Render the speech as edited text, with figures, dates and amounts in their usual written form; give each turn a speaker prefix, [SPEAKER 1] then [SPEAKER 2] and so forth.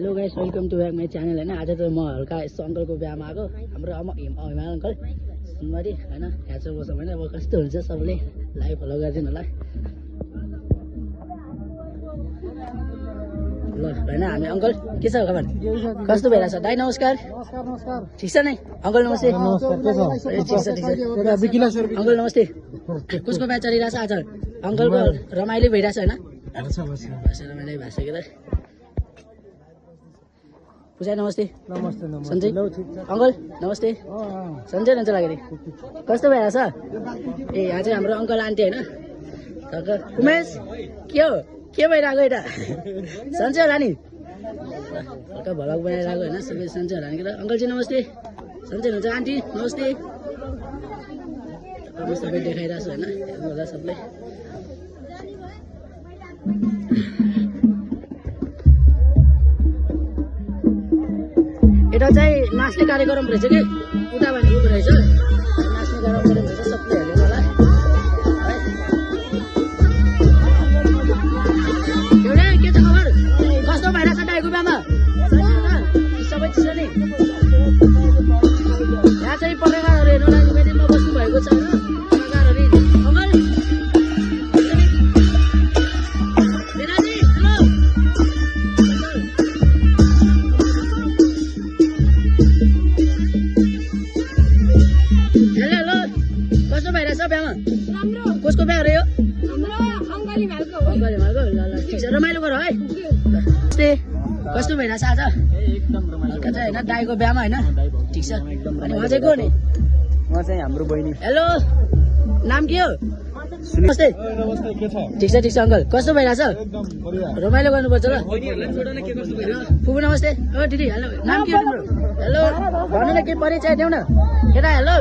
[SPEAKER 1] Hello guys, welcome to back my channel होइन। आज त म हल्का यस्तो अङ्कलको बिहामा आएको। हाम्रो हिमाल अङ्कल सुनबारी होइन, ह्याचर बस्छ होइन। अब कस्तो हुन्छ सबले लाइभ फलो गरिदिनु होला ल होइन। हामी अङ्कल के छ खबर, कस्तो भइरहेछ? दाइ नमस्कार। ठिक छ नि अङ्कल? नमस्ते। अङ्कल नमस्ते। कसको बिहा चलिरहेछ आज? अङ्कलको रमाइलो भइरहेछ होइन? रमाइलो भइसक्यो त। पूजा नमस्ते। सन्जय अङ्कल नमस्ते। सन्जय हुन्छ लाग्यो नि, कस्तो भइरहेछ? ए यहाँ चाहिँ हाम्रो अङ्कल आन्टी होइन। उमेश के हो, के भइरहेको यता? सन्चै होला नि, हल्का भलक बनाइरहेको होइन। सबै सन्चै होला नि कि त? अङ्कल चाहिँ नमस्ते। सन्चै हुन्छ? आन्टी नमस्ते। सबै देखाइरहेको छु होइन, हेर्नु होला सबले। यता चाहिँ नाच्ने कार्यक्रम रहेछ कि उता भने उ रहेछ, नाच्ने कार्यक्रम रहेछ, सबले हेर्नु होला। एउटा के छ खबर, कस्तो भइरहेछ दाइको बिहामा? सबै चिज नि यहाँ चाहिँ पत्रकारहरू हेर्नु लागि वेदिनमा बस्नु भएको छ होइन। पत्रकारहरू अङ्कल बिहामा कसको बिहा अरे यो? ठिक छ, रमाइलो गर है। कस्तो भइरहेछ आज? हल्का चाहिँ होइन दाइको बिहामा होइन। ठिक छ। अनि उहाँ चाहिँ को नि?
[SPEAKER 2] उहाँ चाहिँ हाम्रो बहिनी।
[SPEAKER 1] हेलो, नाम के हो? नमस्ते। ठिक छ ठिक छ अङ्कल, कस्तो भइरहेछ? रमाइलो गर्नुपर्छ ल। फुपू नमस्ते। ओ दिदी हेलो, नाम के हो तिम्रो? हेलो भन्नु न, के परिचय देऊ न केटा। हेलो।